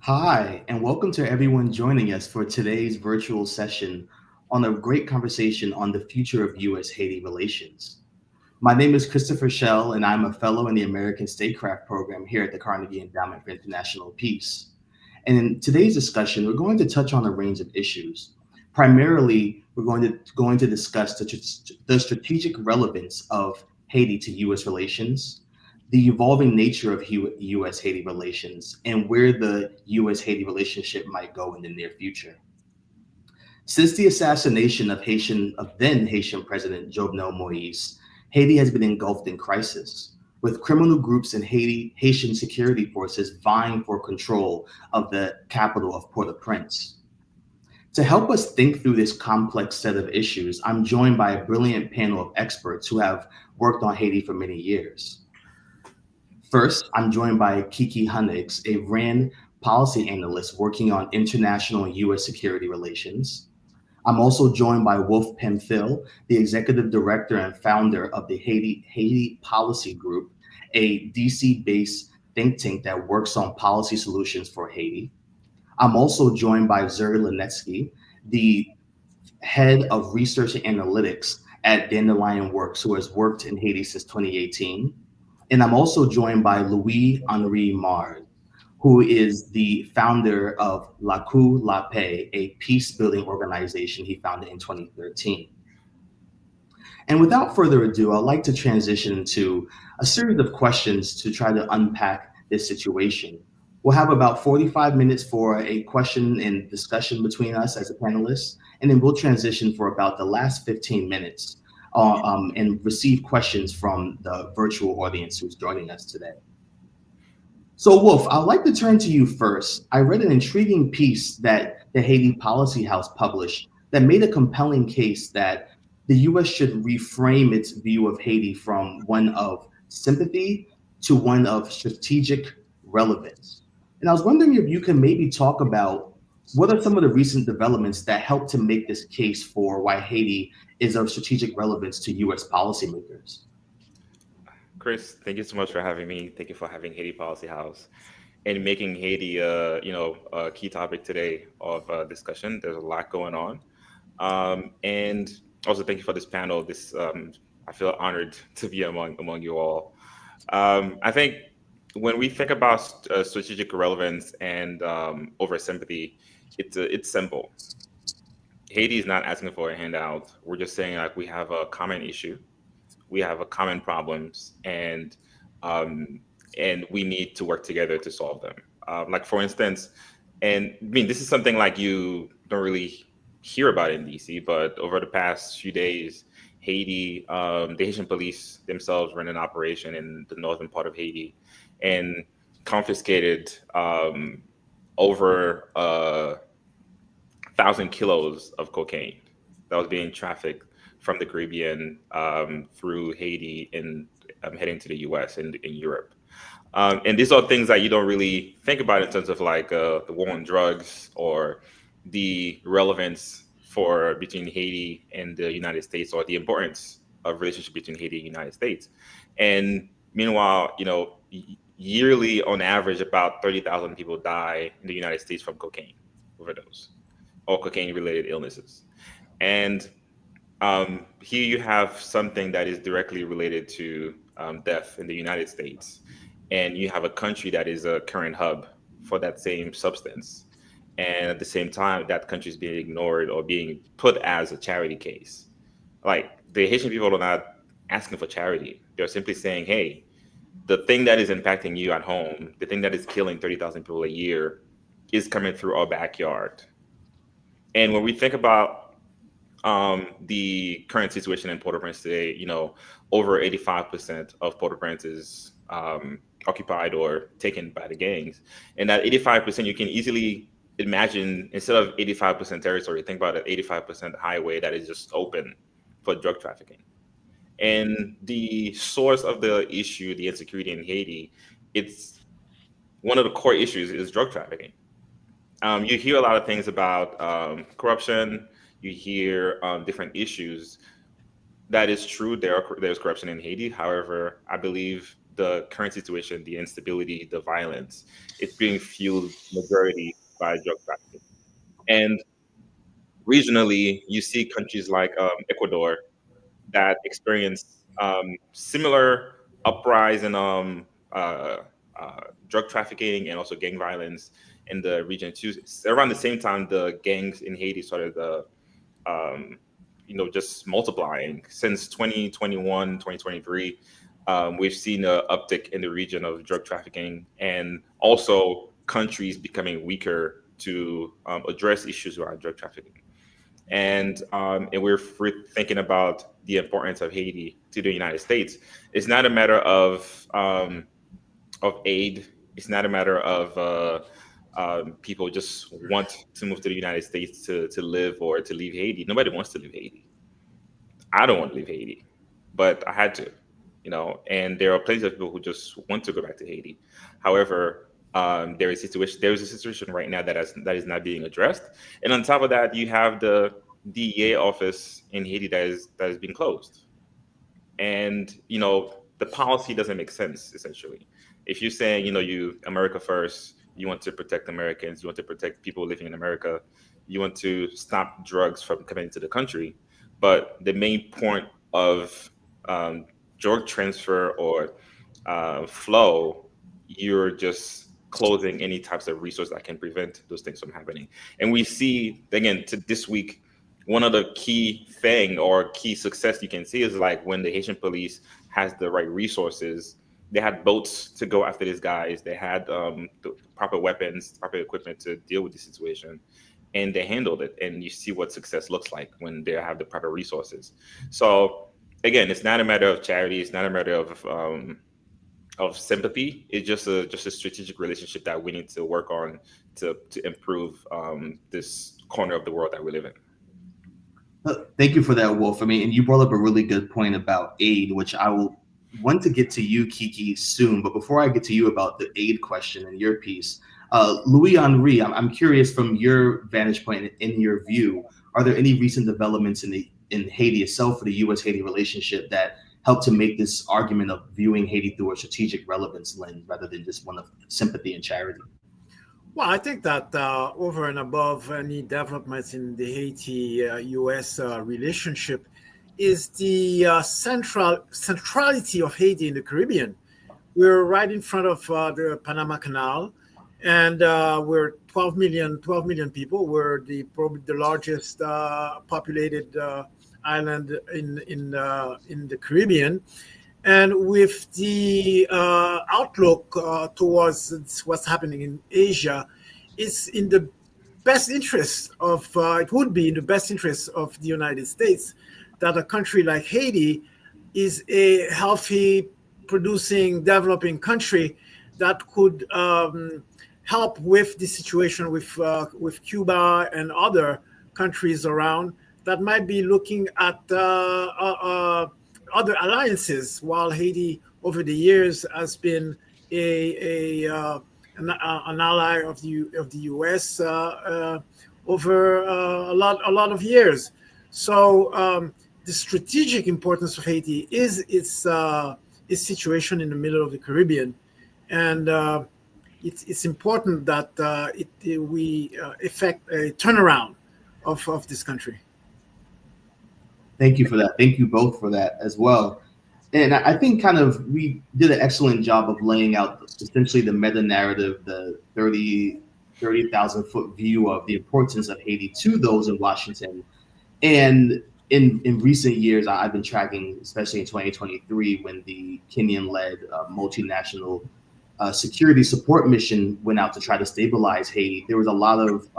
Hi, and welcome to everyone joining us for today's virtual session on a great conversation on the future of U.S. Haiti relations. My name is Christopher Schell, and I'm a fellow in the American Statecraft program here at the Carnegie Endowment for International Peace. And in today's discussion, we're going to touch on a range of issues. Primarily, we're going to discuss the strategic relevance of Haiti to U.S. relations, the evolving nature of U.S. Haiti relations, and where the U.S. Haiti relationship might go in the near future. Since the assassination of then Haitian President Jovenel Moïse, Haiti has been engulfed in crisis, with criminal groups and Haitian Security Forces vying for control of the capital of Port-au-Prince. To help us think through this complex set of issues, I'm joined by a brilliant panel of experts who have worked on Haiti for many years. First, I'm joined by Kiki Hunnix, a RAND policy analyst working on international and U.S. security relations. I'm also joined by Wolf Pemphil, the executive director and founder of the Haiti Policy Group, a DC-based think tank that works on policy solutions for Haiti. I'm also joined by Zuri Linetsky, the head of research and analytics at Dandelion Works, who has worked in Haiti since 2018. And I'm also joined by Louis Henri Mars, who is the founder of La Coup La Paix, a peace building organization he founded in 2013. And without further ado, I'd like to transition to a series of questions to try to unpack this situation. We'll have about 45 minutes for a question and discussion between us as a panelist, and then we'll transition for about the last 15 minutes and receive questions from the virtual audience who's joining us today. So, Wolf, I'd like to turn to you first. I read an intriguing piece that the Haiti Policy House published that made a compelling case that the U.S. should reframe its view of Haiti from one of sympathy to one of strategic relevance. And I was wondering if you can maybe talk about what are some of the recent developments that help to make this case for why Haiti is of strategic relevance to U.S. policymakers. Chris, thank you so much for having me. Thank you for having Haiti Policy House and making Haiti, a key topic today of discussion. There's a lot going on, and also thank you for this panel. I feel honored to be among you all. I think when we think about strategic relevance and over sympathy, it's simple. Haiti is not asking for a handout. We're just saying like we have a common issue, we have a common problems, um, and we need to work together to solve them. Like for instance, and I mean this is something like you don't really hear about in DC, but over the past few days, Haiti, the Haitian police themselves ran an operation in the northern part of Haiti and confiscated over 1,000 kilos of cocaine that was being trafficked from the Caribbean through Haiti and heading to the U.S. and in Europe. And these are things that you don't really think about in terms of like the war on drugs or the relevance for between Haiti and the United States or the importance of relationship between Haiti and the United States. And meanwhile, yearly on average, about 30,000 people die in the United States from cocaine overdose or cocaine related illnesses. And here you have something that is directly related to death in the United States, and you have a country that is a current hub for that same substance. And at the same time, that country is being ignored or being put as a charity case. Like the Haitian people are not asking for charity. They're simply saying, hey, the thing that is impacting you at home, the thing that is killing 30,000 people a year, is coming through our backyard. And when we think about the current situation in Port-au-Prince today, over 85% of Port-au-Prince is occupied or taken by the gangs. And that 85%, you can easily imagine, instead of 85% territory, think about an 85% highway that is just open for drug trafficking. And the source of the issue, the insecurity in Haiti, it's one of the core issues is drug trafficking. You hear a lot of things about corruption. You hear different issues. That is true. There's corruption in Haiti. However, I believe the current situation, the instability, the violence, it's being fueled majority by drug trafficking. And regionally, you see countries like Ecuador that experience similar uprise in uh, drug trafficking and also gang violence in the region too. Around the same time, the gangs in Haiti started um, just multiplying since 2021, 2023. We've seen an uptick in the region of drug trafficking and also countries becoming weaker to address issues around drug trafficking. And we're thinking about the importance of Haiti to the United States. It's not a matter of aid. It's not a matter of people just want to move to the United States to live or to leave Haiti. Nobody wants to leave Haiti. I don't want to leave Haiti, but I had to, And there are plenty of people who just want to go back to Haiti. However, there is a situation right now that is not being addressed, and on top of that, you have the DEA office in Haiti that is being closed, and the policy doesn't make sense. Essentially, if you're saying you America first, you want to protect Americans, you want to protect people living in America, you want to stop drugs from coming into the country, but the main point of um, drug transfer or flow, you're just closing any types of resource that can prevent those things from happening. And we see again to this week, one of the key thing or key success you can see is like when the Haitian police has the right resources. They had boats to go after these guys. They had the proper weapons, proper equipment to deal with the situation, and they handled it. And you see what success looks like when they have the proper resources. So again, it's not a matter of charity. It's not a matter of sympathy. It's just a strategic relationship that we need to work on to improve this corner of the world that we live in. Thank you for that, Wolf. I mean, and you brought up a really good point about aid, which I will want to get to you, Kiki, soon. But before I get to you about the aid question and your piece, Louis Henri, I'm curious from your vantage point and in your view, are there any recent developments in Haiti itself for the U.S.-Haiti relationship that help to make this argument of viewing Haiti through a strategic relevance lens rather than just one of sympathy and charity? Well, I think that over and above any developments in the Haiti-U.S. Relationship is the centrality of Haiti in the Caribbean. We're right in front of the Panama Canal, and we're 12 million people. We're probably the largest populated island in the Caribbean. And with the outlook towards what's happening in Asia, it's in the best interest of, it would be in the best interest of the United States that a country like Haiti is a healthy, producing, developing country that could help with the situation with Cuba and other countries around that might be looking at other alliances, while Haiti over the years has been an ally of the U.S. Over a lot of years. So the strategic importance of Haiti is its situation in the middle of the Caribbean, and it's important that we effect a turnaround of this country. Thank you for that. Thank you both for that as well. And I think kind of we did an excellent job of laying out essentially the meta narrative, the 30,000 foot view of the importance of Haiti to those in Washington. And in recent years, I've been tracking, especially in 2023, when the Kenyan-led multinational security support mission went out to try to stabilize Haiti. There was a lot of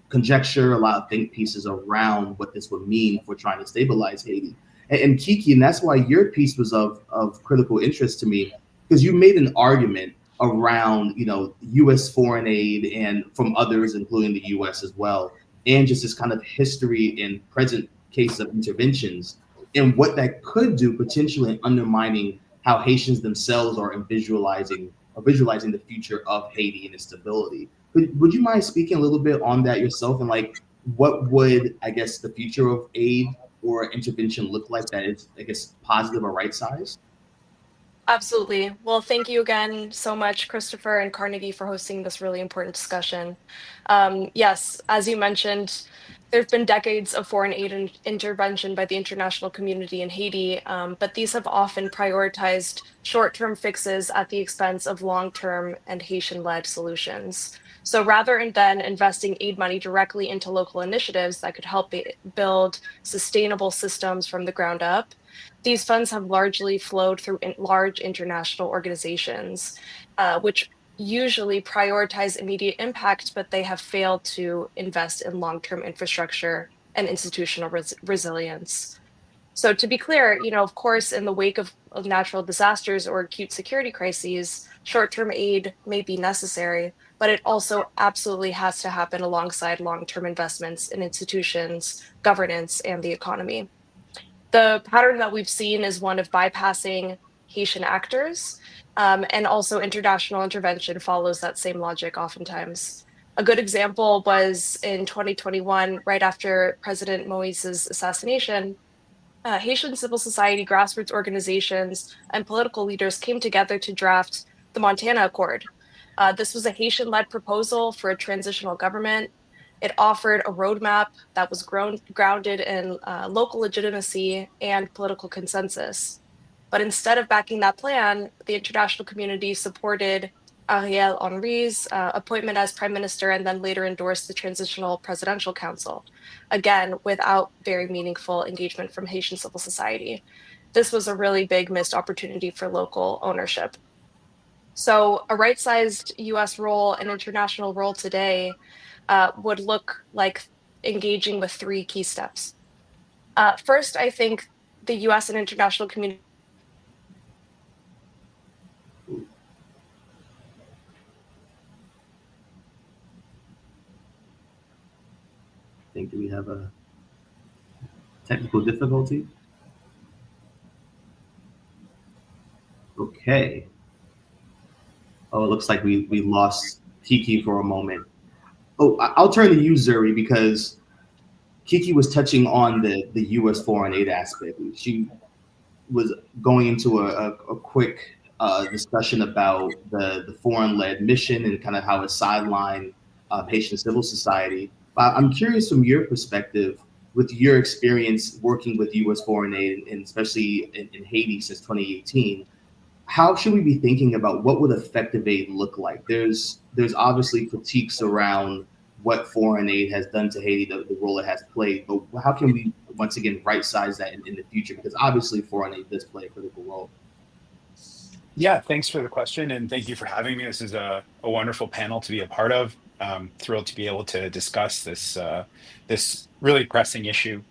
conjecture, a lot of think pieces around what this would mean for trying to stabilize Haiti. And Kiki, and that's why your piece was of critical interest to me, because you made an argument around, U.S. foreign aid and from others, including the U.S. as well, and just this kind of history and present case of interventions and what that could do potentially in undermining how Haitians themselves are visualizing the future of Haiti and its stability. Would you mind speaking a little bit on that yourself, and like what would, I guess, the future of aid or intervention look like that is, I guess, positive or right size? Absolutely. Well, thank you again so much, Christopher and Carnegie, for hosting this really important discussion. Yes, as you mentioned, there have been decades of foreign aid and intervention by the international community in Haiti, but these have often prioritized short-term fixes at the expense of long-term and Haitian-led solutions. So rather than investing aid money directly into local initiatives that could help build sustainable systems from the ground up, these funds have largely flowed through large international organizations, which usually prioritize immediate impact, but they have failed to invest in long-term infrastructure and institutional resilience. So to be clear, of course, in the wake of natural disasters or acute security crises, short-term aid may be necessary, but it also absolutely has to happen alongside long-term investments in institutions, governance, and the economy. The pattern that we've seen is one of bypassing Haitian actors, and also international intervention follows that same logic oftentimes. A good example was in 2021, right after President Moïse's assassination, Haitian civil society, grassroots organizations, and political leaders came together to draft the Montana Accord. This was a Haitian-led proposal for a transitional government. It offered a roadmap that was grounded in local legitimacy and political consensus. But instead of backing that plan, the international community supported Ariel Henry's appointment as prime minister and then later endorsed the Transitional Presidential Council, again, without very meaningful engagement from Haitian civil society. This was a really big missed opportunity for local ownership. So a right-sized US role and international role today would look like engaging with three key steps. First, I think the US and international community. I think we have a technical difficulty. Okay. Oh, it looks like we lost Kiki for a moment. Oh, I'll turn to you, Zuri, because Kiki was touching on the U.S. foreign aid aspect. She was going into a quick discussion about the foreign-led mission and kind of how it sidelined Haitian civil society. I'm curious from your perspective, with your experience working with U.S. foreign aid, and especially in Haiti since 2018, how should we be thinking about what would effective aid look like? There's obviously critiques around what foreign aid has done to Haiti, the role it has played, but how can we once again right size that in the future? Because obviously foreign aid does play a critical role. Yeah, thanks for the question, and thank you for having me. This is a wonderful panel to be a part of. Thrilled to be able to discuss this really pressing issue.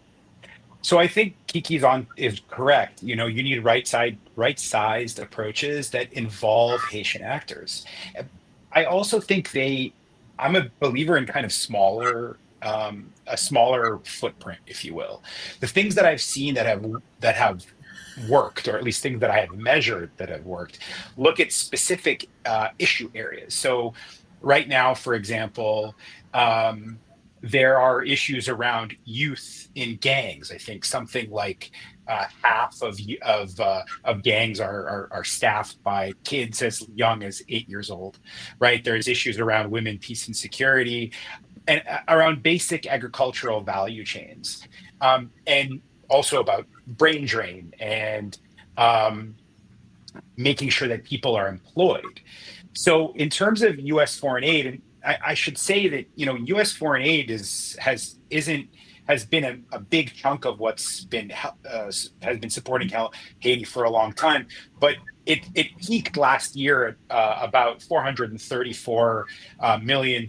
So I think Kiki's is correct. You need right-sized approaches that involve Haitian actors. I also think I'm a believer in kind of a smaller footprint, if you will. The things that I've seen that have worked, or at least things that I have measured that have worked, look at specific issue areas. So right now, for example, there are issues around youth in gangs. I think something like half of gangs are staffed by kids as young as 8 years old, right? There's issues around women, peace, and security, and around basic agricultural value chains, and also about brain drain and making sure that people are employed. So in terms of U.S. foreign aid, and I should say that U.S. foreign aid has been a big chunk of what's has been supporting Haiti for a long time, but it peaked last year at about $434 million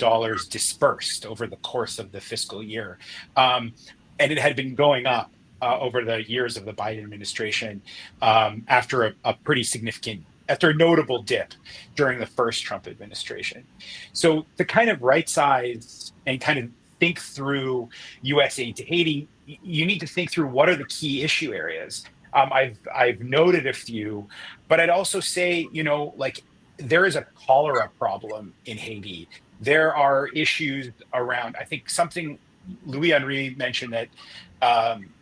dispersed over the course of the fiscal year, and it had been going up over the years of the Biden administration after a notable dip during the first Trump administration. So to kind of right size and kind of think through U.S. aid to Haiti, you need to think through what are the key issue areas. I've noted a few, but I'd also say, like there is a cholera problem in Haiti. There are issues around, I think something Louis Henry mentioned that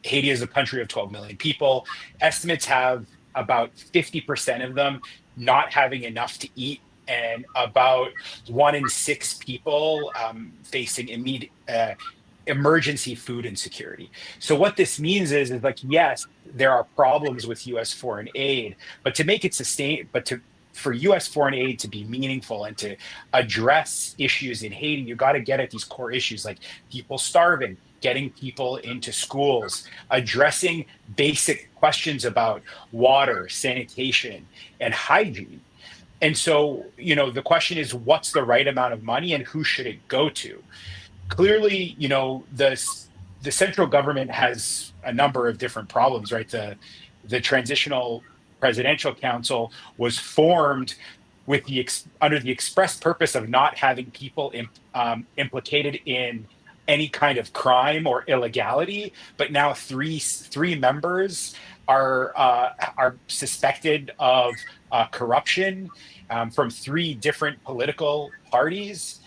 Haiti is a country of 12 million people. Estimates have about 50% of them not having enough to eat, and about 1 in 6 people facing immediate emergency food insecurity. So what this means is like, yes, there are problems with U.S. foreign aid, but to make it for U.S. foreign aid to be meaningful and to address issues in Haiti, you got to get at these core issues like people starving, getting people into schools, addressing basic questions about water, sanitation, and hygiene. And so, the question is, what's the right amount of money and who should it go to? Clearly, the central government has a number of different problems, right? The Transitional Presidential Council was formed with under the express purpose of not having people implicated in any kind of crime or illegality, but now three members are suspected of corruption from 3 different political parties,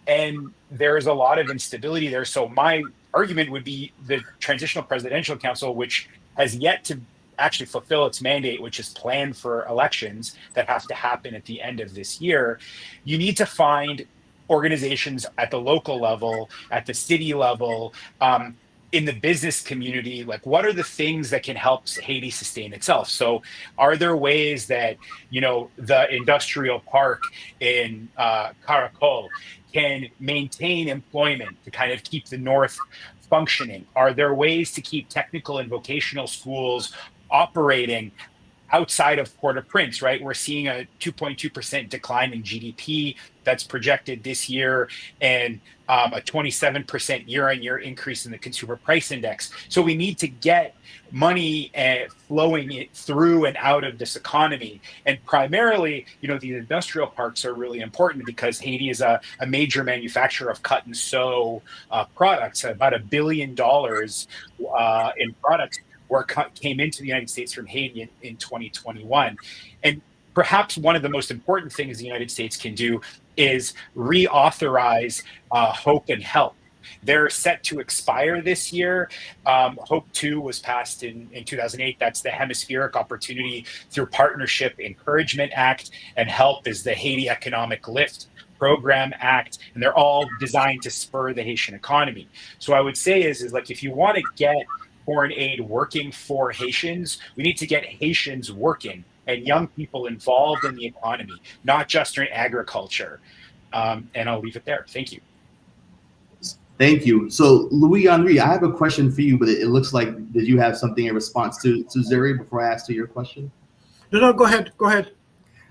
and there's a lot of instability there. So my argument would be the Transitional Presidential Council, which has yet to actually fulfill its mandate, which is planned for elections that have to happen at the end of this year. You need to find organizations at the local level, at the city level, in the business community, like what are the things that can help Haiti sustain itself? So are there ways that, the industrial park in Caracol can maintain employment to kind of keep the North functioning? Are there ways to keep technical and vocational schools operating outside of Port-au-Prince, right? We're seeing a 2.2% decline in GDP that's projected this year, and a 27% year-on-year increase in the consumer price index. So we need to get money flowing it through and out of this economy. And primarily, these industrial parks are really important because Haiti is a major manufacturer of cut and sew products. About $1 billion in products came into the United States from Haiti in 2021. And perhaps one of the most important things the United States can do is reauthorize HOPE and HELP. They're set to expire this year. HOPE 2 was passed in 2008. That's the Hemispheric Opportunity through Partnership Encouragement Act, and HELP is the Haiti Economic Lift Program Act, and they're all designed to spur the Haitian economy. So I would say is like, if you want to get foreign aid working for Haitians, we need to get Haitians working and young people involved in the economy, not just in agriculture. And I'll leave it there. Thank you. Thank you. So Louis-Henri, I have a question for you, but it looks like that you have something in response to Zuri before I ask you your question. No, go ahead.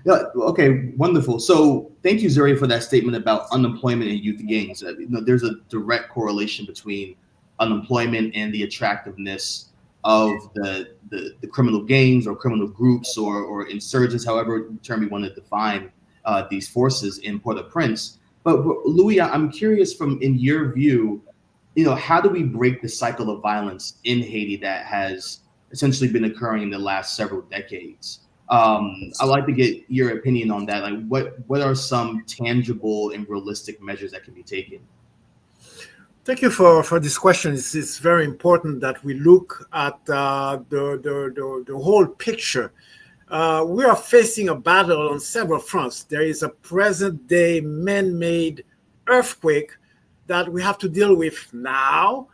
Yeah, okay, wonderful. So thank you, Zuri, for that statement about unemployment and youth gangs. There's a direct correlation between unemployment and the attractiveness of the criminal gangs or criminal groups or insurgents, however term you want to define these forces in Port-au-Prince. But Louis, I'm curious in your view, how do we break the cycle of violence in Haiti that has essentially been occurring in the last several decades? I'd like to get your opinion on that. Like, what are some tangible and realistic measures that can be taken? Thank you for this question. It's very important that we look at the whole picture. We are facing a battle on several fronts. There is a present-day man-made earthquake that we have to deal with now,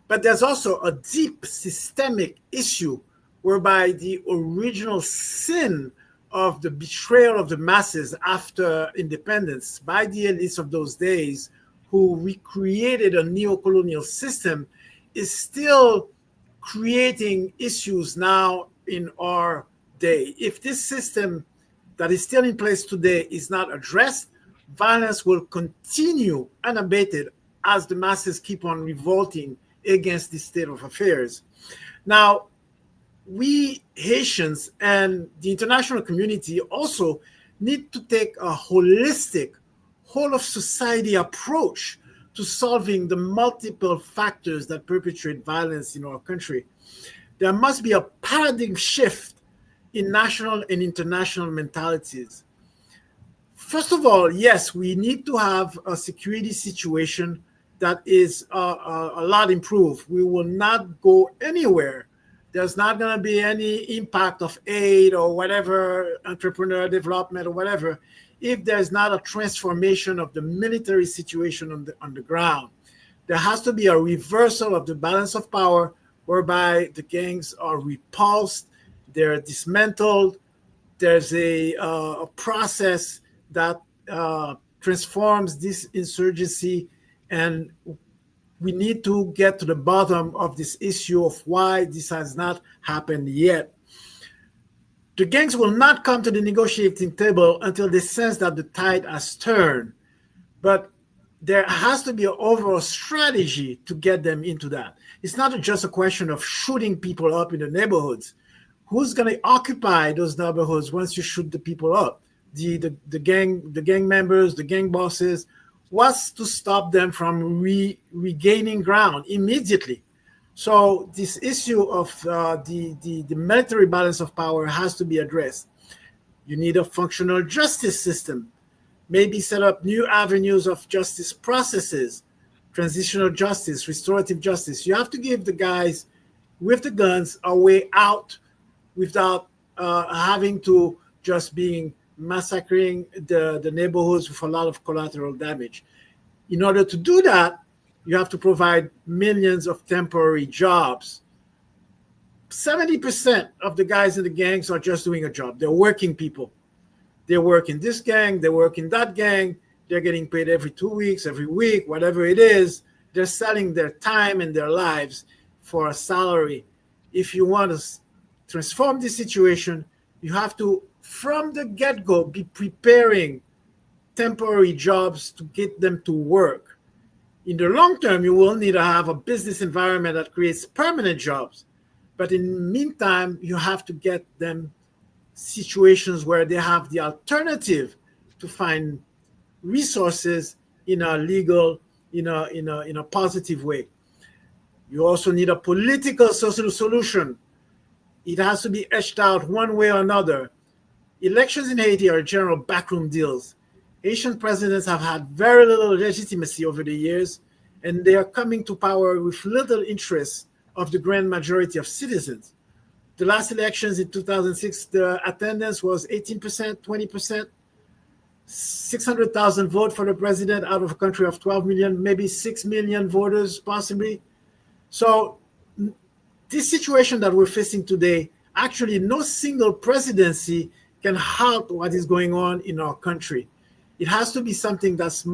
but there's also a deep systemic issue whereby the original sin of the betrayal of the masses after independence by the elites of those days, who recreated a neo-colonial system, is still creating issues now in our day. If this system that is still in place today is not addressed, violence will continue unabated as the masses keep on revolting against this state of affairs. Now, we Haitians and the international community also need to take a holistic, whole of society approach to solving the multiple factors that perpetrate violence in our country. There must be a paradigm shift in national and international mentalities. First of all, yes, we need to have a security situation that is a lot improved. We will not go anywhere there's not going to be any impact of aid or whatever, entrepreneur development or whatever, if there's not a transformation of the military situation on the ground. There has to be a reversal of the balance of power, whereby the gangs are repulsed, they're dismantled. There's a process that transforms this insurgency, and we need to get to the bottom of this issue of why this has not happened yet. The gangs will not come to the negotiating table until they sense that the tide has turned. But there has to be an overall strategy to get them into that. It's not just a question of shooting people up in the neighborhoods. Who's going to occupy those neighborhoods once you shoot the people up? The gang members, the gang bosses. What's to stop them from regaining ground immediately? So this issue of the military balance of power has to be addressed. You need a functional justice system. Maybe set up new avenues of justice processes, transitional justice, restorative justice. You have to give the guys with the guns a way out without having to just being massacring the neighborhoods with a lot of collateral damage. In order to do that, you have to provide millions of temporary jobs. 70% of the guys in the gangs are just doing a job. They're working people. They work in this gang, they work in that gang, they're getting paid every 2 weeks, every week, whatever it is. They're selling their time and their lives for a salary. If you want to transform this situation, you have to, from the get-go, be preparing temporary jobs to get them to work. In the long term, you will need to have a business environment that creates permanent jobs. But in the meantime, you have to get them situations where they have the alternative to find resources in a legal, in a positive way. You also need a political social solution. It has to be etched out one way or another. Elections in Haiti are general backroom deals. Haitian presidents have had very little legitimacy over the years, and they are coming to power with little interest of the grand majority of citizens. The last elections in 2006, the attendance was 18%, 20%, 600,000 vote for the president out of a country of 12 million, maybe 6 million voters possibly. So this situation that we're facing today, actually no single presidency can halt what is going on in our country. It has to be something that's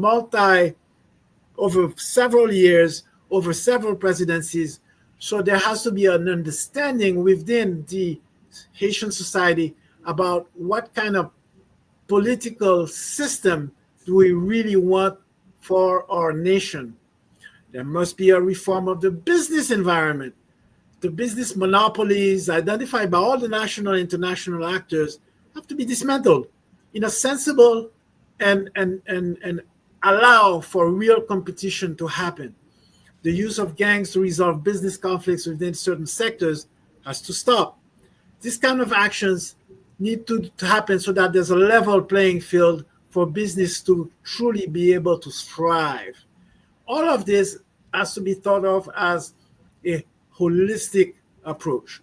over several years, over several presidencies. So there has to be an understanding within the Haitian society about what kind of political system do we really want for our nation. There must be a reform of the business environment. The business monopolies identified by all the national and international actors have to be dismantled in a sensible and allow for real competition to happen. The use of gangs to resolve business conflicts within certain sectors has to stop. These kind of actions need to happen so that there's a level playing field for business to truly be able to thrive. All of this has to be thought of as a holistic approach.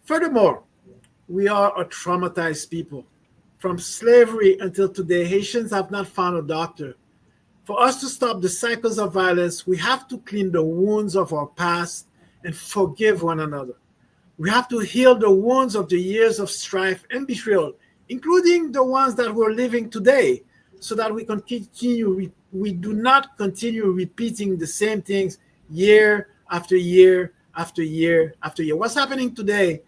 Furthermore, we are a traumatized people. From slavery until today, Haitians have not found a doctor. For us to stop the cycles of violence, we have to clean the wounds of our past and forgive one another. We have to heal the wounds of the years of strife and betrayal, including the ones that we're living today, so that we do not continue repeating the same things year after year after year after year. What's happening today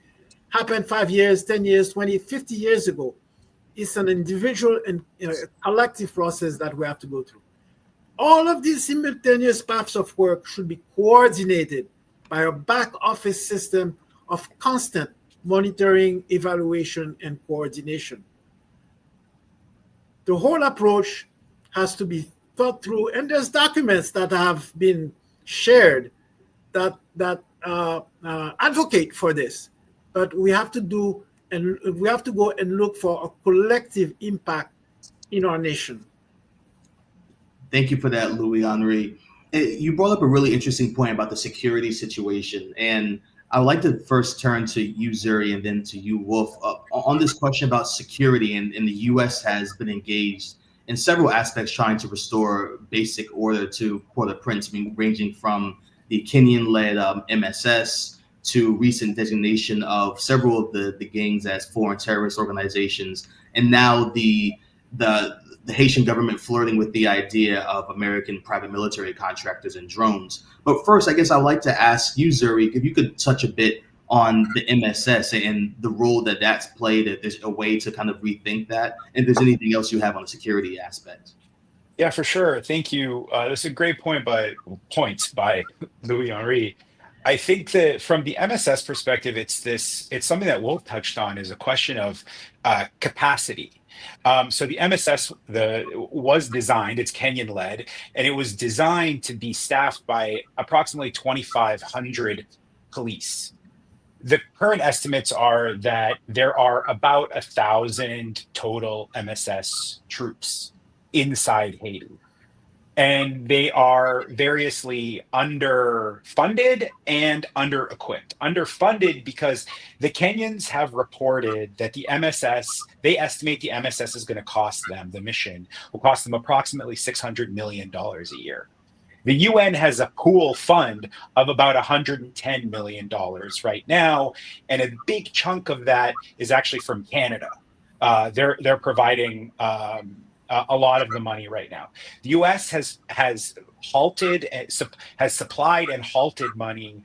happened 5 years, 10 years, 20, 50 years ago. It's an individual and collective process that we have to go through. All of these simultaneous paths of work should be coordinated by a back office system of constant monitoring, evaluation, and coordination. The whole approach has to be thought through, and there's documents that have been shared that advocate for this. But we have to go and look for a collective impact in our nation. Thank you for that, Louis Henri. You brought up a really interesting point about the security situation, and I would like to first turn to you, Zuri, and then to you, Wolf, on this question about security. And the U.S. has been engaged in several aspects trying to restore basic order to Port-au-Prince, I mean, ranging from the Kenyan-led MSS to recent designation of several of the gangs as foreign terrorist organizations, and now the Haitian government flirting with the idea of American private military contractors and drones. But first, I guess I'd like to ask you, Zuri, if you could touch a bit on the MSS and the role that that's played, if there's a way to kind of rethink that, and if there's anything else you have on the security aspect. Yeah, for sure. Thank you. That's a great points by Louis Henri. I think that from the MSS perspective, it's something that Wolf touched on, is a question of capacity. So the MSS was designed, it's Kenyan led, and it was designed to be staffed by approximately 2,500 police. The current estimates are that there are about 1,000 total MSS troops inside Haiti. And they are variously underfunded and under-equipped. Underfunded because the Kenyans have reported that the MSS, they estimate the MSS is going to cost them, the mission will cost them approximately $600 million a year. The UN has a pool fund of about $110 million right now, and a big chunk of that is actually from Canada. They're providing a lot of the money right now. The U.S. has supplied and halted money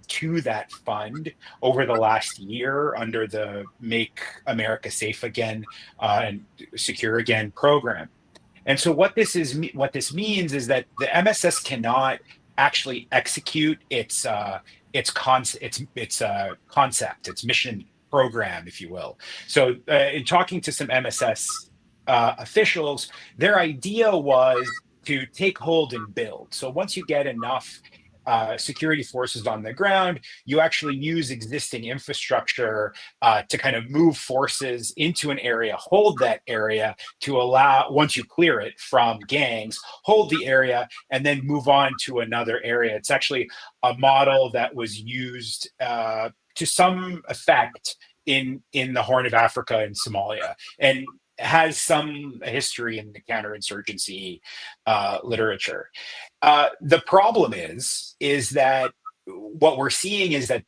to that fund over the last year under the Make America Safe Again and Secure Again program. And so what this means is that the MSS cannot actually execute its concept, its mission program, if you will. So in talking to some MSS officials, their idea was to take hold and build. So once you get enough security forces on the ground, you actually use existing infrastructure to kind of move forces into an area, hold that area to allow, once you clear it from gangs, hold the area and then move on to another area. It's actually a model that was used to some effect in the Horn of Africa and Somalia, and has some history in the counterinsurgency literature. The problem is that what we're seeing is that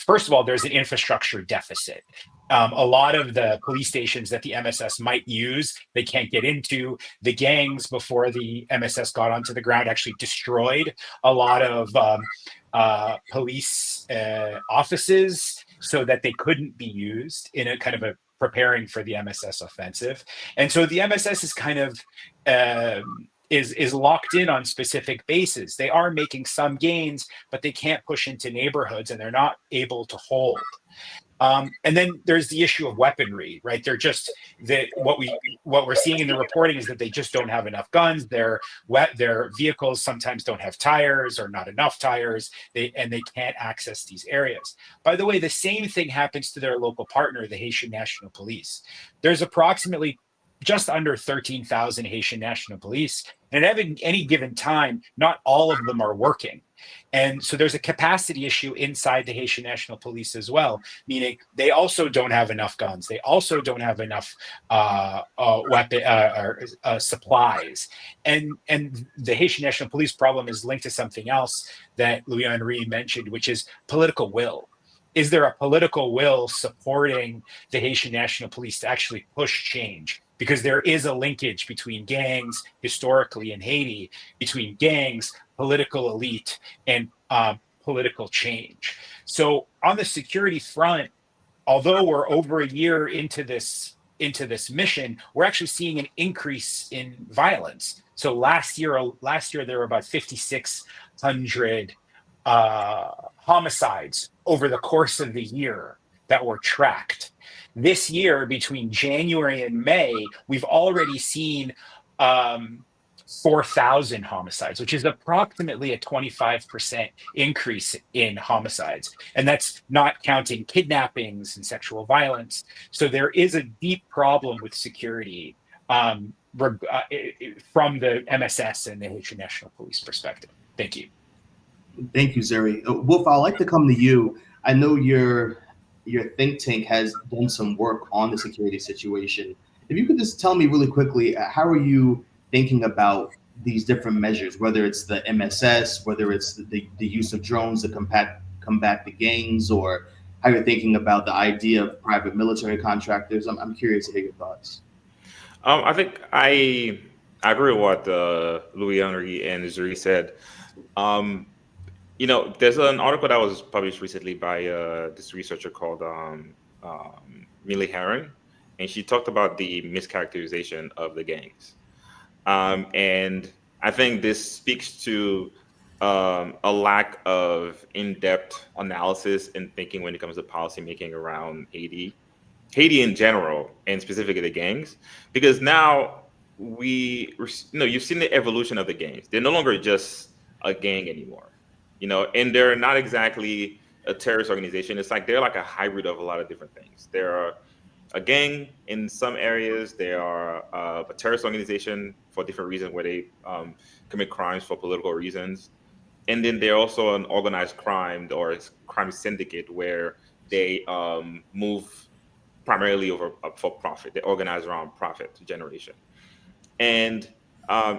first of all, there's an infrastructure deficit. A lot of the police stations that the MSS might use, they can't get into. The gangs, before the MSS got onto the ground, actually destroyed a lot of police offices so that they couldn't be used in a kind of a preparing for the MSS offensive. And so the MSS is kind of is locked in on specific bases. They are making some gains, but they can't push into neighborhoods and they're not able to hold. And then there's the issue of weaponry, right? They're just what we're seeing in the reporting is that they just don't have enough guns. Their vehicles sometimes don't have tires or not enough tires. They can't access these areas. By the way, the same thing happens to their local partner, the Haitian National Police. There's approximately just under 13,000 Haitian National Police, and at any given time, not all of them are working. And so there's a capacity issue inside the Haitian National Police as well, meaning they also don't have enough guns. They also don't have enough supplies. And the Haitian National Police problem is linked to something else that Louis Henri mentioned, which is political will. Is there a political will supporting the Haitian National Police to actually push change? Because there is a linkage between gangs historically in Haiti, between gangs, political elite, and political change. So on the security front, although we're over a year into this mission, we're actually seeing an increase in violence. So last year there were about 5,600 homicides over the course of the year that were tracked. This year, between January and May, we've already seen 4,000 homicides, which is approximately a 25% increase in homicides. And that's not counting kidnappings and sexual violence. So there is a deep problem with security from the MSS and the Haitian National Police perspective. Thank you. Thank you, Zuri. Wolf, I'd like to come to you. I know your think tank has done some work on the security situation. If you could just tell me really quickly, how are you thinking about these different measures, whether it's the MSS, whether it's the use of drones to combat the gangs, or how you're thinking about the idea of private military contractors? I'm curious to hear your thoughts. I think I agree with what Louis Henry and Zuri said. Um, there's an article that was published recently by this researcher called Millie Herron, and she talked about the mischaracterization of the gangs. And I think this speaks to a lack of in-depth analysis and thinking when it comes to policy making around Haiti in general, and specifically the gangs, because now you've seen the evolution of the gangs. They're no longer just a gang anymore, and they're not exactly a terrorist organization. It's like they're like a hybrid of a lot of different things. They're a gang in some areas. They are a terrorist organization for different reasons, where they commit crimes for political reasons, and then they're also an organized crime or crime syndicate where they move primarily for profit. They organize around profit generation. And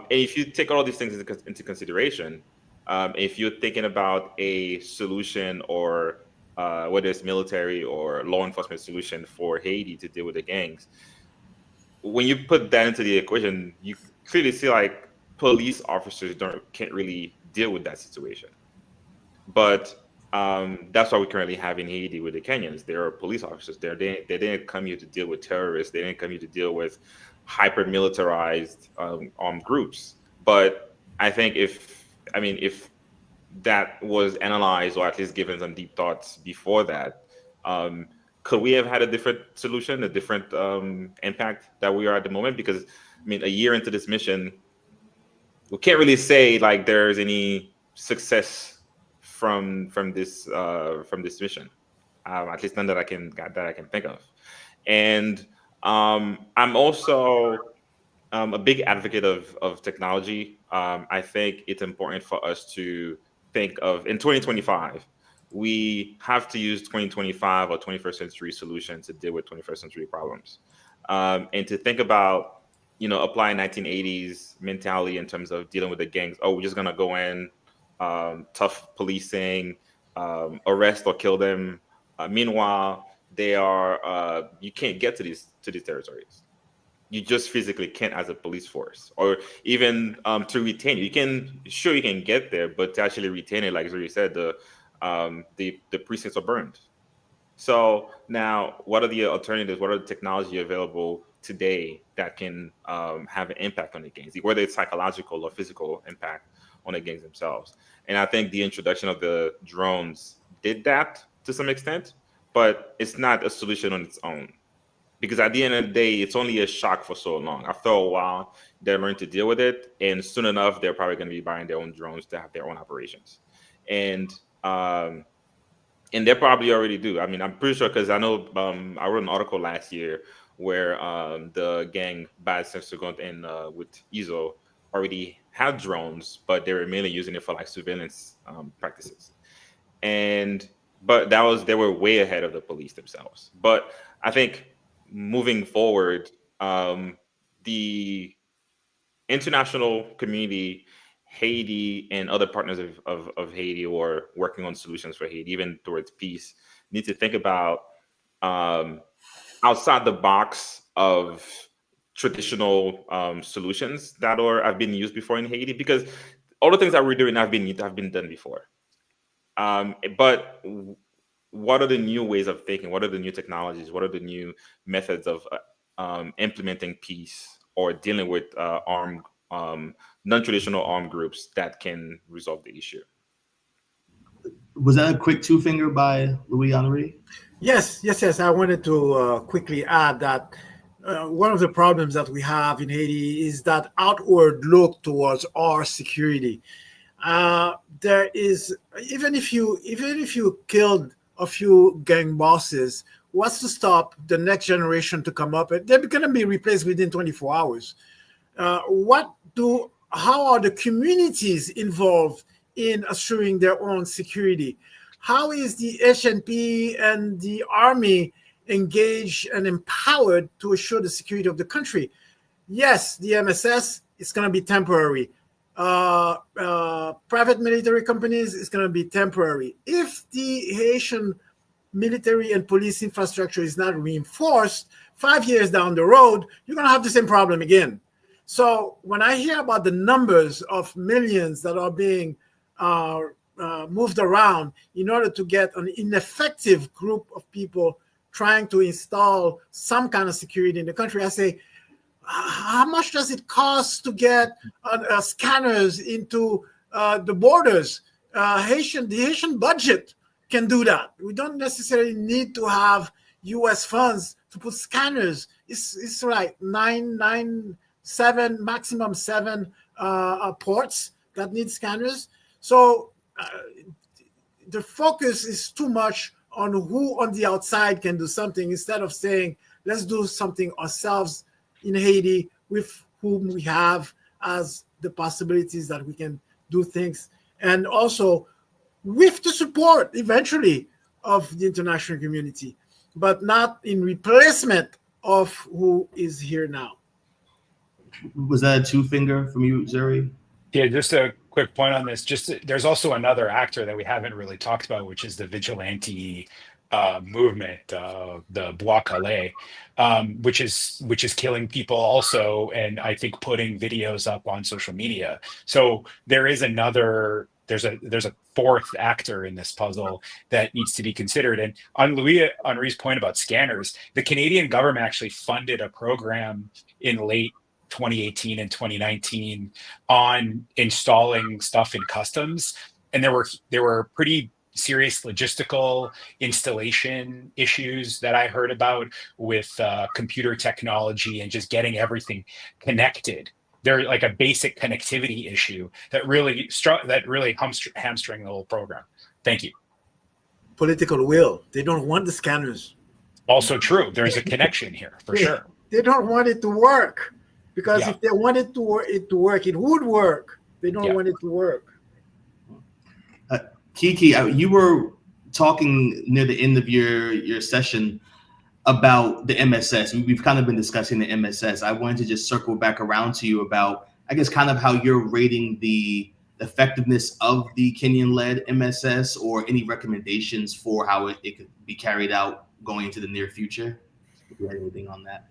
if you take all these things into consideration, if you're thinking about a solution, or whether it's military or law enforcement solution for Haiti to deal with the gangs, when you put that into the equation, you clearly see like police officers can't really deal with that situation. But that's what we currently have in Haiti with the Kenyans. There are police officers there. They didn't come here to deal with terrorists. They didn't come here to deal with hyper militarized armed groups. But I think if that was analyzed, or at least given some deep thoughts before that, could we have had a different solution, a different impact that we are at the moment? Because a year into this mission, we can't really say like there's any success from this mission, at least none that I can think of. And I'm also a big advocate of technology. I think it's important for us to think of, in 2025, we have to use 2025 or 21st century solutions to deal with 21st century problems, and to think about applying 1980s mentality in terms of dealing with the gangs. Oh, we're just gonna go in, tough policing, arrest or kill them. Meanwhile, they are you can't get to these territories. You just physically can't as a police force, or even to retain. You can get there, but to actually retain it, like Zuri said, the precincts are burned. So now, what are the alternatives? What are the technology available today that can have an impact on the gangs, whether it's psychological or physical impact on the gangs themselves? And I think the introduction of the drones did that to some extent, but it's not a solution on its own. Because at the end of the day, it's only a shock for so long. After a while, they learn to deal with it, and soon enough, they're probably going to be buying their own drones to have their own operations, and they probably already do. I'm pretty sure, because I know I wrote an article last year where the gang Bad Second and with ISO already had drones, but they were mainly using it for like surveillance practices, but they were way ahead of the police themselves. But I think moving forward, the international community, Haiti, and other partners of Haiti who are working on solutions for Haiti, even towards peace, need to think about outside the box of traditional solutions that have been used before in Haiti, because all the things that we're doing have been done before. But what are the new ways of thinking? What are the new technologies? What are the new methods of implementing peace or dealing with non-traditional armed groups that can resolve the issue? Was that a quick two finger by Louis Henry? Yes. I wanted to quickly add that one of the problems that we have in Haiti is that outward look towards our security. There is, even if you killed a few gang bosses, what's to stop the next generation to come up? They're going to be replaced within 24 hours. How are the communities involved in assuring their own security? How is the HNP and the army engaged and empowered to assure the security of the country? Yes, the MSS is going to be temporary. Private military companies is going to be temporary. If the Haitian military and police infrastructure is not reinforced, 5 years down the road, you're going to have the same problem again. So when I hear about the numbers of millions that are being moved around in order to get an ineffective group of people trying to install some kind of security in the country, I say, how much does it cost to get scanners into the borders? The Haitian budget can do that. We don't necessarily need to have U.S. funds to put scanners. It's like seven, maximum 7 ports that need scanners. So the focus is too much on who on the outside can do something instead of saying, let's do something ourselves in Haiti with whom we have as the possibilities that we can do things. And also with the support eventually of the international community, but not in replacement of who is here now. Was that a 2-finger from you, Zuri? Yeah, just a quick point on this. There's also another actor that we haven't really talked about, which is the vigilante movement, the Bois Calais, which is killing people also, and I think putting videos up on social media. So there's a fourth actor in this puzzle that needs to be considered. And on Henri's point about scanners, the Canadian government actually funded a program in late 2018 and 2019 on installing stuff in customs, and there were pretty serious logistical installation issues that I heard about with computer technology and just getting everything connected. They're like a basic connectivity issue that really hamstring the whole program. Thank you. Political will. They don't want the scanners. Also true. There's a connection here for sure. They don't want it to work. Because if they wanted to work, it would work. They don't want it to work. Kiki, you were talking near the end of your session about the MSS. We've kind of been discussing the MSS. I wanted to just circle back around to you about, I guess, kind of how you're rating the effectiveness of the Kenyan-led MSS, or any recommendations for how it could be carried out going into the near future. If you had anything on that.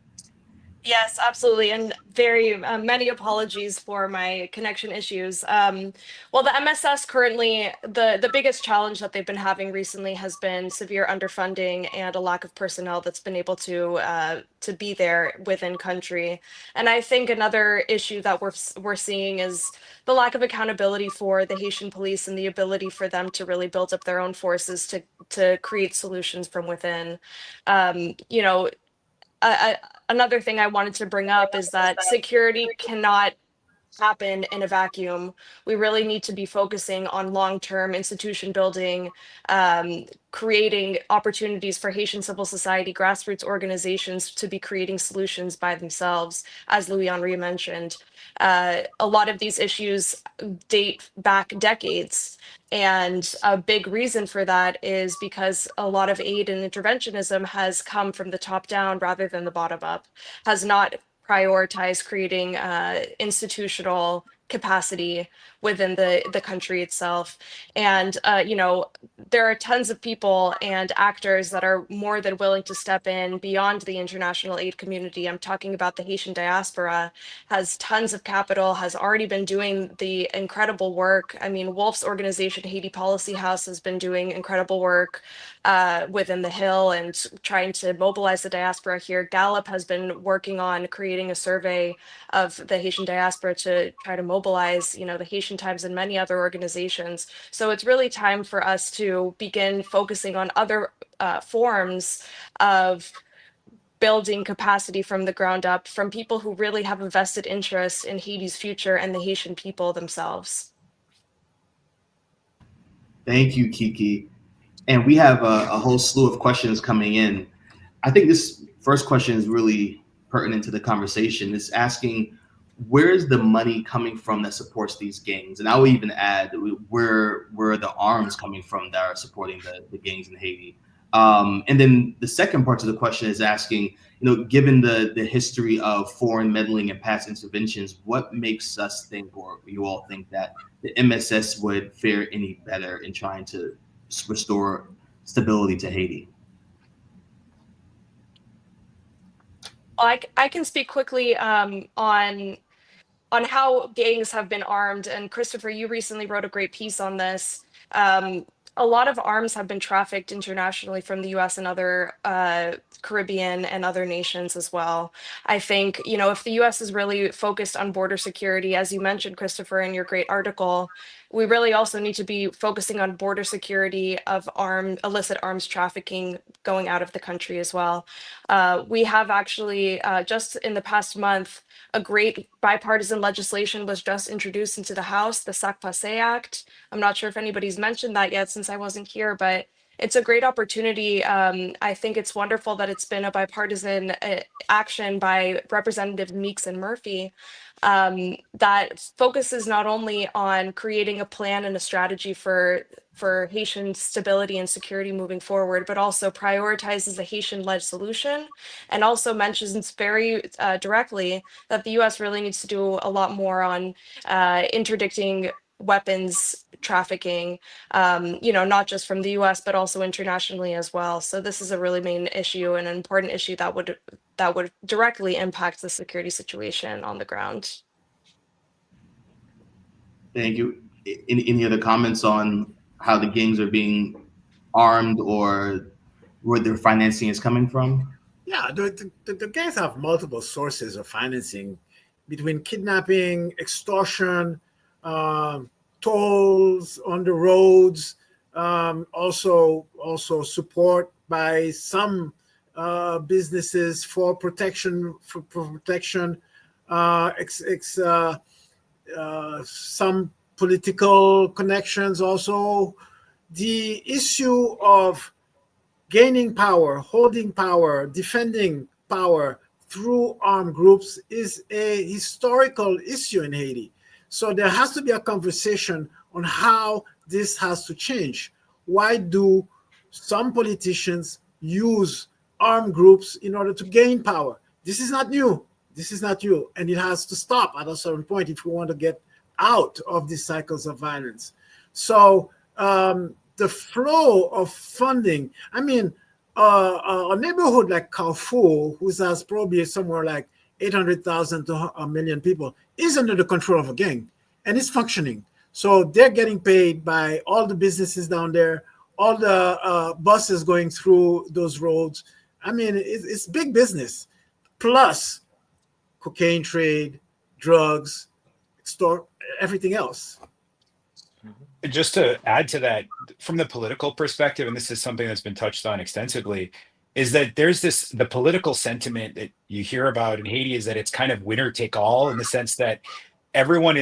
Yes, absolutely. And very many apologies for my connection issues. Well, the MSS currently, the biggest challenge that they've been having recently has been severe underfunding and a lack of personnel that's been able to be there within country. And I think another issue that we're seeing is the lack of accountability for the Haitian police and the ability for them to really build up their own forces to create solutions from within. Another thing I wanted to bring up is that security cannot happen in a vacuum. We really need to be focusing on long-term institution building, creating opportunities for Haitian civil society, grassroots organizations to be creating solutions by themselves, as Louis-Henri mentioned. A lot of these issues date back decades. And a big reason for that is because a lot of aid and interventionism has come from the top down rather than the bottom up, has not prioritized creating institutional capacity within the country itself. And, there are tons of people and actors that are more than willing to step in beyond the international aid community. I'm talking about the Haitian diaspora, has tons of capital, has already been doing the incredible work. I mean, Wolf's organization, Haiti Policy House, has been doing incredible work within the Hill and trying to mobilize the diaspora here. Gallup has been working on creating a survey of the Haitian diaspora to try to mobilize, the Haitian Times and many other organizations. So it's really time for us to begin focusing on other forms of building capacity from the ground up from people who really have a vested interest in Haiti's future and the Haitian people themselves. Thank you, Kiki. And we have a whole slew of questions coming in. I think this first question is really pertinent to the conversation. It's asking, where is the money coming from that supports these gangs? And I will even add, where are the arms coming from that are supporting the gangs in Haiti? And then the second part of the question is asking, given the history of foreign meddling and past interventions, what makes us think, or you all think, that the MSS would fare any better in trying to restore stability to Haiti? I can speak quickly on how gangs have been armed. And Christopher, you recently wrote a great piece on this. A lot of arms have been trafficked internationally from the US and other Caribbean and other nations as well. I think, if the US is really focused on border security, as you mentioned, Christopher, in your great article, we really also need to be focusing on border security of illicit arms trafficking going out of the country as well. We have actually, just in the past month, a great bipartisan legislation was just introduced into the House, the Sac-Passe Act. I'm not sure if anybody's mentioned that yet since I wasn't here, but it's a great opportunity. I think it's wonderful that it's been a bipartisan action by Representative Meeks and Murphy that focuses not only on creating a plan and a strategy for Haitian stability and security moving forward, but also prioritizes the Haitian-led solution, and also mentions very directly that the U.S. really needs to do a lot more on interdicting weapons trafficking, not just from the U.S. but also internationally as well. So this is a really main issue and an important issue that would directly impact the security situation on the ground. Thank you. Any other comments on how the gangs are being armed or where their financing is coming from? Yeah, the gangs have multiple sources of financing, between kidnapping, extortion, tolls on the roads, also support by some businesses for protection, some political connections also. The issue of gaining power, holding power, defending power through armed groups is a historical issue in Haiti. So there has to be a conversation on how this has to change. Why do some politicians use armed groups in order to gain power? This is not new. This is not new. And it has to stop at a certain point if we want to get out of these cycles of violence. So the flow of funding, I mean, a neighborhood like Carrefour, who has probably somewhere like 800,000 to 1 million people, is under the control of a gang, and it's functioning. So they're getting paid by all the businesses down there, all the buses going through those roads. I mean, it's big business, plus cocaine trade, drugs, everything else. Just to add to that, from the political perspective, and this is something that's been touched on extensively, is that there's the political sentiment that you hear about in Haiti is that it's kind of winner take all, in the sense that no one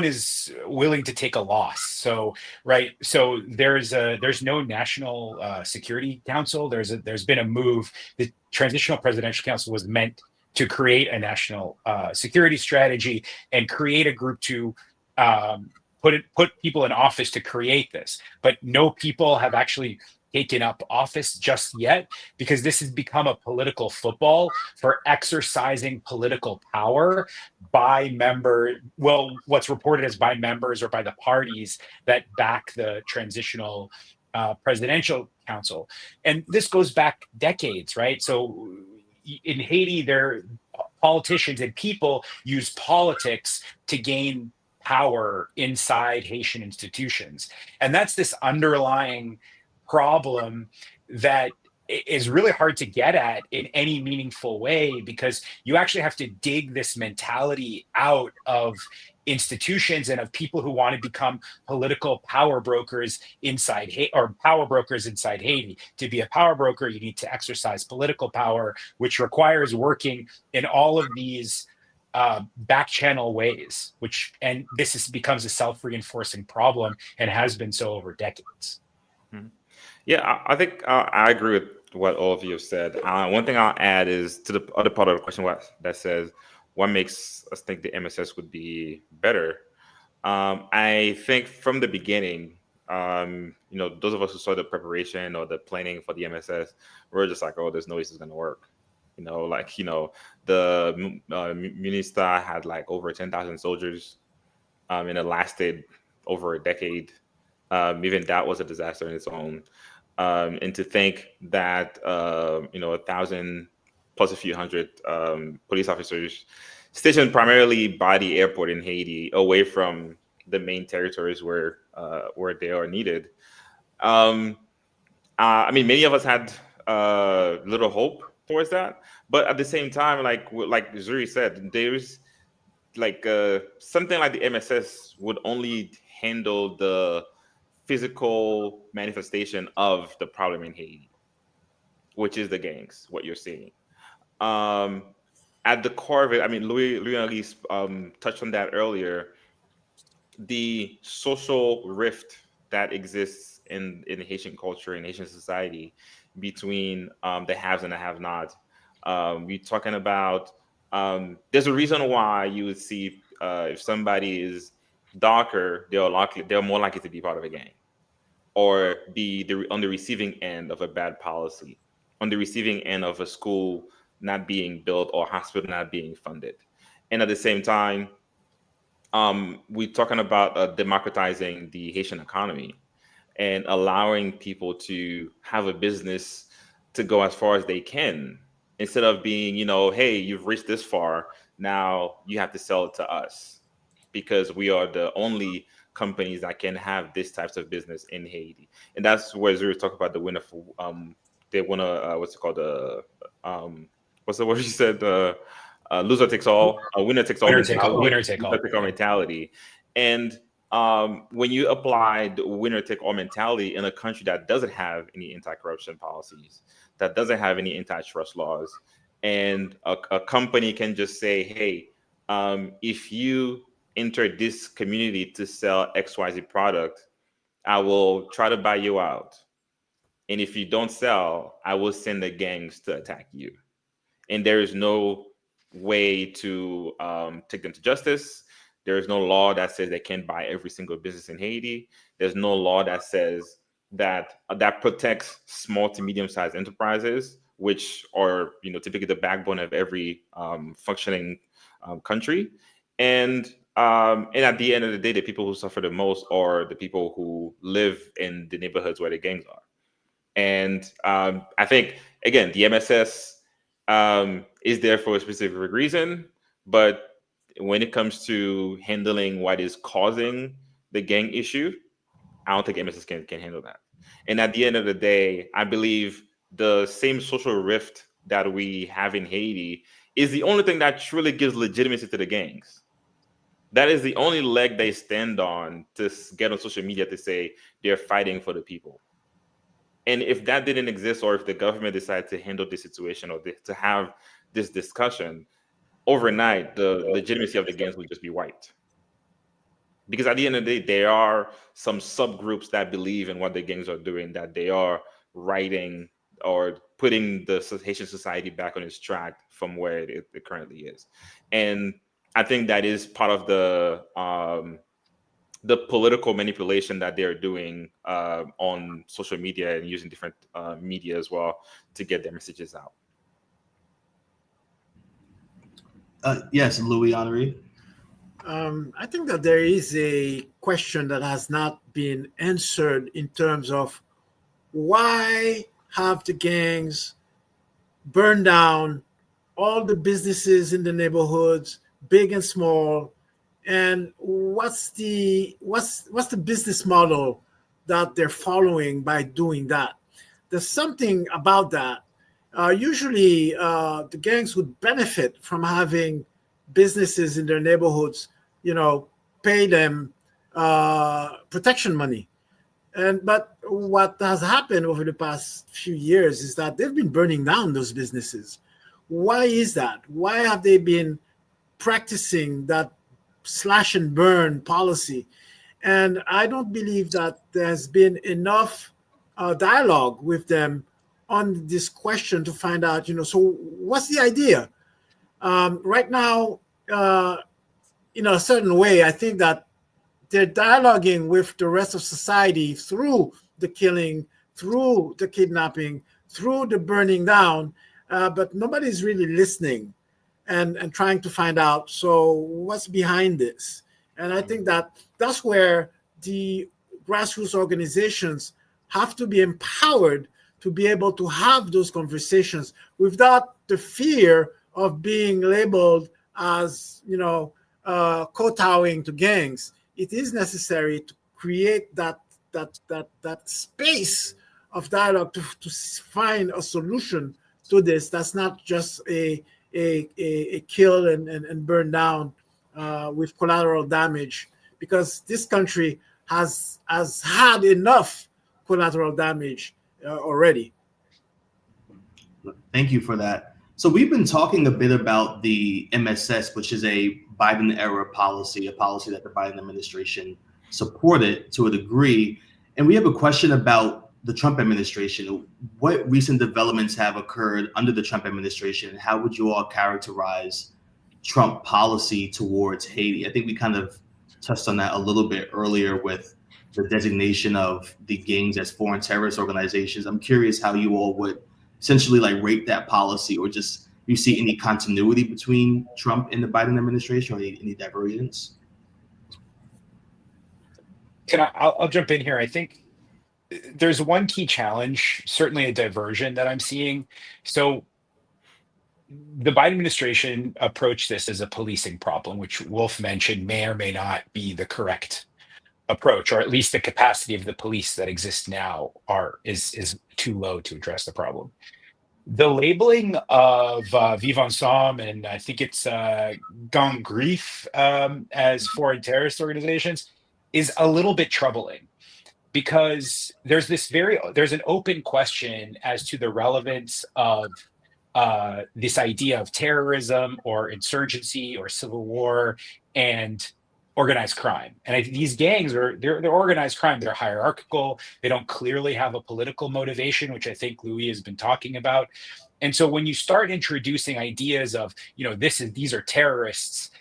is willing to take a loss. So there's no national security council. There's been a move. The transitional presidential council was meant to create a national security strategy and create a group to put people in office to create this, but no people have actually taken up office just yet, because this has become a political football for exercising political power by what's reported as by members or by the parties that back the transitional presidential council. And this goes back decades, right? So in Haiti, politicians and people use politics to gain power inside Haitian institutions. And that's this underlying problem that is really hard to get at in any meaningful way, because you actually have to dig this mentality out of institutions and of people who want to become political power brokers inside Haiti, or power brokers inside Haiti. To be a power broker, you need to exercise political power, which requires working in all of these back channel ways, and this becomes a self-reinforcing problem and has been so over decades. Yeah, I think I agree with what all of you have said. One thing I'll add is to the other part of the question that says, what makes us think the MSS would be better. I think from the beginning, those of us who saw the preparation or the planning for the MSS, we're just like, oh, there's no way this is going to work. The Munista had like over 10,000 soldiers, and it lasted over a decade. Even that was a disaster in its own. And to think that 1,000 plus a few hundred police officers stationed primarily by the airport in Haiti, away from the main territories where they are needed. Many of us had little hope towards that, but at the same time, like Zuri said, there's like something like the MSS would only handle the physical manifestation of the problem in Haiti, which is the gangs, what you're seeing. At the core of it, Louis touched on that earlier. The social rift that exists in Haitian culture and Haitian society between the haves and the have-nots. We're talking about there's a reason why you would see if somebody is darker, they're more likely to be part of a gang, or be on the receiving end of a bad policy, on the receiving end of a school not being built or hospital not being funded. And at the same time, we're talking about democratizing the Haitian economy and allowing people to have a business to go as far as they can, instead of being, hey, you've reached this far, now you have to sell it to us because we are the only companies that can have this types of business in Haiti. And that's where Zuri talk about the winner for they want to what's it called, what's the word you said, loser takes all, winner takes all, winner take all mentality. And when you apply the winner take all mentality in a country that doesn't have any anti-corruption policies, that doesn't have any antitrust laws, and a company can just say, hey, if you enter this community to sell XYZ product, I will try to buy you out. And if you don't sell, I will send the gangs to attack you. And there is no way to take them to justice. There is no law that says they can buy every single business in Haiti. There's no law that says that protects small to medium-sized enterprises, which are typically the backbone of every functioning country. And at the end of the day, the people who suffer the most are the people who live in the neighborhoods where the gangs are. And I think, again, the MSS is there for a specific reason, but when it comes to handling what is causing the gang issue, I don't think MSS can handle that. And at the end of the day, I believe the same social rift that we have in Haiti is the only thing that truly gives legitimacy to the gangs. That is the only leg they stand on to get on social media to say they're fighting for the people. And if that didn't exist, or if the government decided to handle this situation or to have this discussion, overnight, the legitimacy of the gangs would just be wiped. Because at the end of the day, there are some subgroups that believe in what the gangs are doing, that they are righting or putting the Haitian society back on its track from where it currently is. And I think that is part of the political manipulation that they're doing on social media and using different media as well to get their messages out. Yes, Louis Henri. I think that there is a question that has not been answered in terms of why have the gangs burned down all the businesses in the neighborhoods, big and small, and what's the business model that they're following by doing that? There's something about that. Usually, the gangs would benefit from having businesses in their neighborhoods, pay them protection money. But what has happened over the past few years is that they've been burning down those businesses. Why is that? Why have they been practicing that slash and burn policy? And I don't believe that there's been enough dialogue with them on this question to find out, so what's the idea? Right now, in a certain way, I think that they're dialoguing with the rest of society through the killing, through the kidnapping, through the burning down, but nobody's really listening and trying to find out, so what's behind this? And I think that that's where the grassroots organizations have to be empowered to be able to have those conversations without the fear of being labeled as, kowtowing to gangs. It is necessary to create that space of dialogue to find a solution to this. That's not just a kill and burn down with collateral damage, because this country has had enough collateral damage already. Thank you for that. So we've been talking a bit about the MSS, which is a Biden era policy, a policy that the Biden administration supported to a degree. And we have a question about the Trump administration. What recent developments have occurred under the Trump administration? And how would you all characterize Trump policy towards Haiti? I think we kind of touched on that a little bit earlier with the designation of the gangs as foreign terrorist organizations. I'm curious how you all would essentially like rate that policy, or just you see any continuity between Trump and the Biden administration, or any divergence? I'll jump in here. I think there's one key challenge, certainly a diversion that I'm seeing. So the Biden administration approached this as a policing problem, which Wolf mentioned may or may not be the correct approach, or at least the capacity of the police that exist now is too low to address the problem. The labeling of Vivre Ensemble, and I think it's Gang Grief as foreign terrorist organizations, is a little bit troubling, because there's an open question as to the relevance of this idea of terrorism or insurgency or civil war and organized crime. And these gangs they're organized crime. They're hierarchical. They don't clearly have a political motivation, which I think Louis has been talking about. And so when you start introducing ideas of, these are terrorists,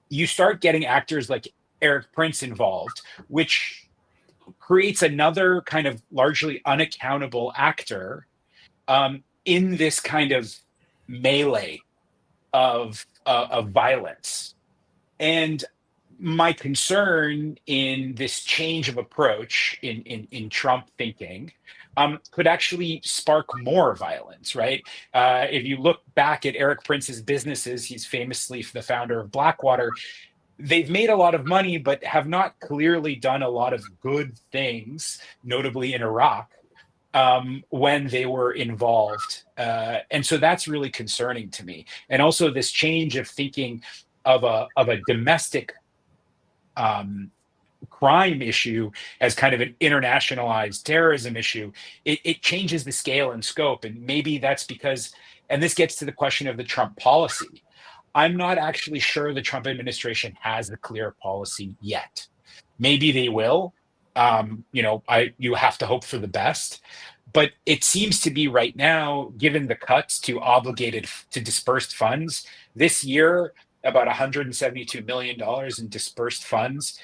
you start getting actors like Eric Prince involved, which creates another kind of largely unaccountable actor in this kind of melee of violence. And my concern in this change of approach in Trump thinking could actually spark more violence, right? If you look back at Eric Prince's businesses, he's famously the founder of Blackwater. They've made a lot of money, but have not clearly done a lot of good things, notably in Iraq, when they were involved. And so that's really concerning to me. And also this change of thinking of a domestic crime issue as kind of an internationalized terrorism issue, it changes the scale and scope. And maybe that's because, and this gets to the question of the Trump policy. I'm not actually sure the Trump administration has a clear policy yet. Maybe they will. You have to hope for the best. But it seems to be right now, given the cuts to dispersed funds this year, about $172 million in dispersed funds,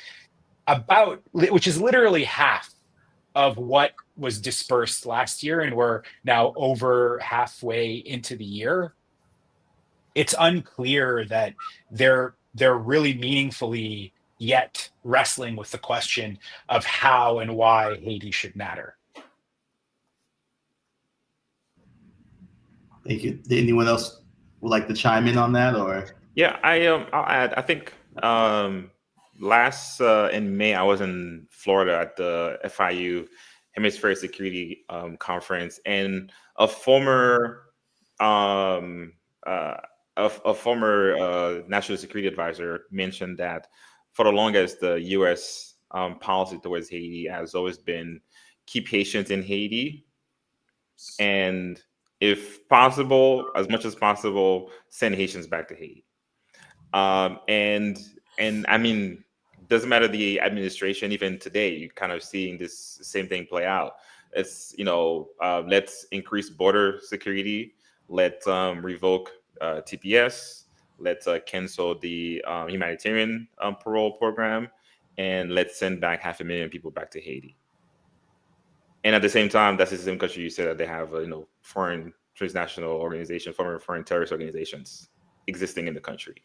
which is literally half of what was dispersed last year, and we're now over halfway into the year. It's unclear that they're really meaningfully yet wrestling with the question of how and why Haiti should matter. Thank you. Did anyone else would like to chime in on that, or? Yeah, I'll add. I think last in May I was in Florida at the FIU Hemispheric Security Conference, and a former national security advisor mentioned that for the longest the U.S. Policy towards Haiti has always been keep Haitians in Haiti, and if possible, as much as possible, send Haitians back to Haiti. And I mean, doesn't matter the administration. Even today, you're kind of seeing this same thing play out. It's let's increase border security. Let's revoke TPS. let's cancel the humanitarian parole program, and let's send back 500,000 people back to Haiti. And at the same time, that's the same country you said that they have, foreign transnational organizations, foreign terrorist organizations existing in the country.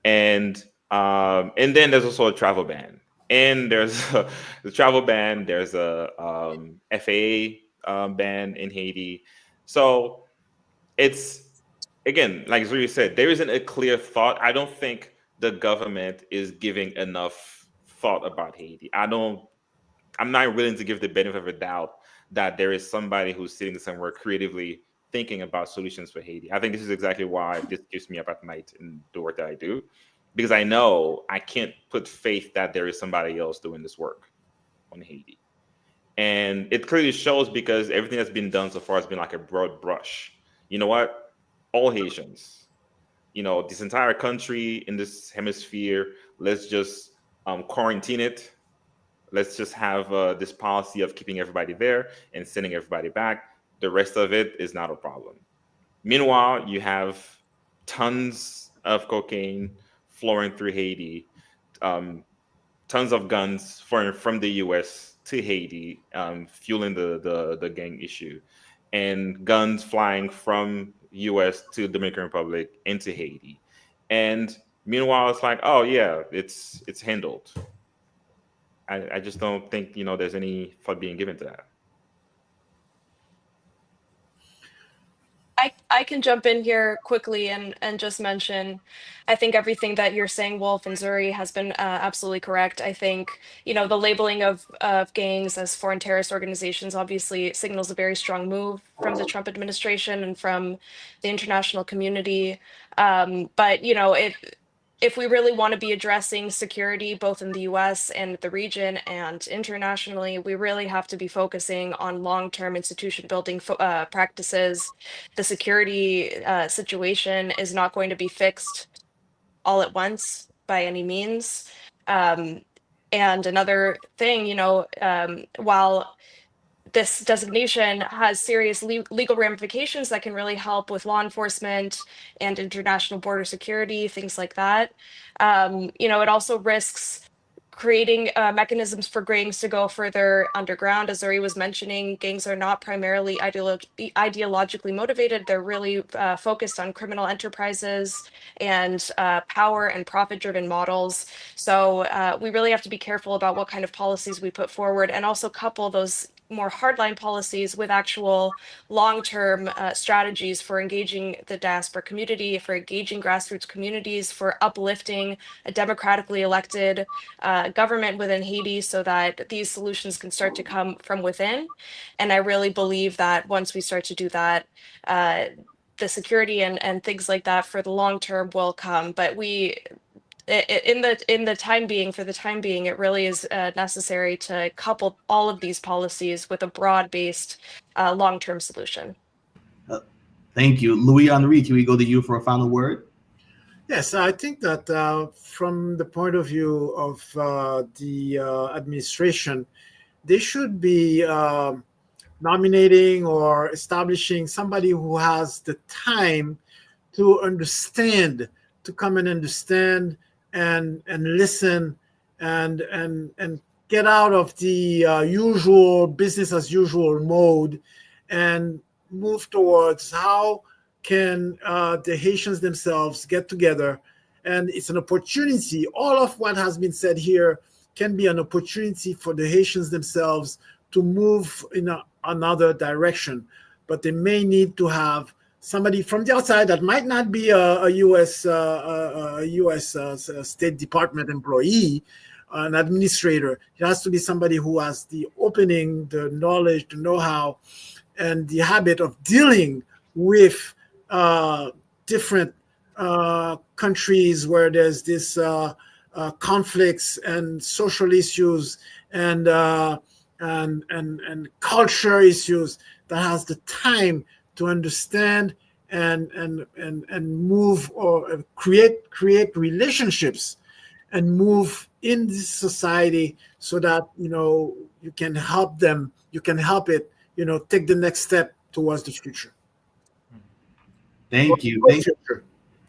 And then there's also a travel ban. And there's the travel ban. There's a FAA ban in Haiti. So it's, again, like Zuri said, there isn't a clear thought. I don't think the government is giving enough thought about Haiti. I'm not willing to give the benefit of a doubt that there is somebody who's sitting somewhere creatively thinking about solutions for Haiti. I think this is exactly why this keeps me up at night in the work that I do, because I know I can't put faith that there is somebody else doing this work on Haiti. And it clearly shows because everything that's been done so far has been like a broad brush. You know what? All Haitians, this entire country in this hemisphere, let's just quarantine it. Let's just have this policy of keeping everybody there and sending everybody back. The rest of it is not a problem. Meanwhile, you have tons of cocaine flowing through Haiti, tons of guns from the U.S. to Haiti, fueling the gang issue, and guns flying from U.S. to Dominican Republic into Haiti. And meanwhile, it's like, oh yeah, it's handled. I just don't think there's any thought being given to that. I can jump in here quickly and just mention, I think everything that you're saying, Wolf and Zuri, has been absolutely correct. I think, the labeling of gangs as foreign terrorist organizations obviously signals a very strong move from the Trump administration and from the international community. But, if we really want to be addressing security, both in the US and the region and internationally, we really have to be focusing on long-term institution building practices. The security situation is not going to be fixed all at once by any means. And another thing, while this designation has serious legal ramifications that can really help with law enforcement and international border security, things like that. It also risks creating mechanisms for gangs to go further underground. As Zuri was mentioning, gangs are not primarily ideologically motivated. They're really focused on criminal enterprises and power and profit-driven models. So we really have to be careful about what kind of policies we put forward, and also couple those more hardline policies with actual long-term strategies for engaging the diaspora community, for engaging grassroots communities, for uplifting a democratically elected government within Haiti, so that these solutions can start to come from within. And I really believe that once we start to do that, the security and things like that for the long term will come. But in the time being, it really is necessary to couple all of these policies with a broad-based long-term solution. Thank you. Louis Henri, can we go to you for a final word? Yes, I think that from the point of view of the administration, they should be nominating or establishing somebody who has the time to understand, to come and understand and listen and get out of the usual business as usual mode and move towards how can the Haitians themselves get together. And it's an opportunity. All of what has been said here can be an opportunity for the Haitians themselves to move in another direction. But they may need to have somebody from the outside that might not be a U.S. State Department employee, an administrator. It has to be somebody who has the opening, the knowledge, the know-how, and the habit of dealing with different countries where there's this conflicts and social issues and culture issues, that has the time to understand and move or create relationships and move in this society, so that you can help them, you can help it take the next step towards the future. Thank you.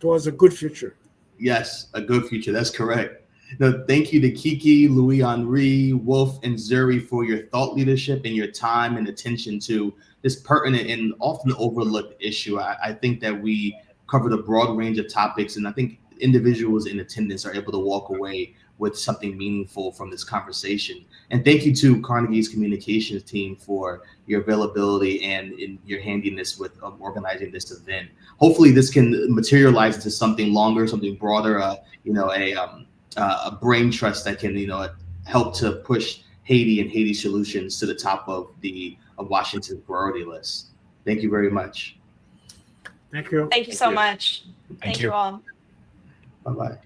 towards a good future. Yes, a good future. That's correct. No, thank you to Kiki, Louis Henri, Wolf, and Zuri for your thought leadership and your time and attention to this pertinent and often overlooked issue. I think that we covered a broad range of topics, and I think individuals in attendance are able to walk away with something meaningful from this conversation. And thank you to Carnegie's communications team for your availability and in your handiness with organizing this event. Hopefully this can materialize into something longer, something broader, a brain trust that can, help to push Haiti and Haiti solutions to the top of Washington's priority list. Thank you very much. Thank you. Thank you so much. Thank you all. Bye-bye.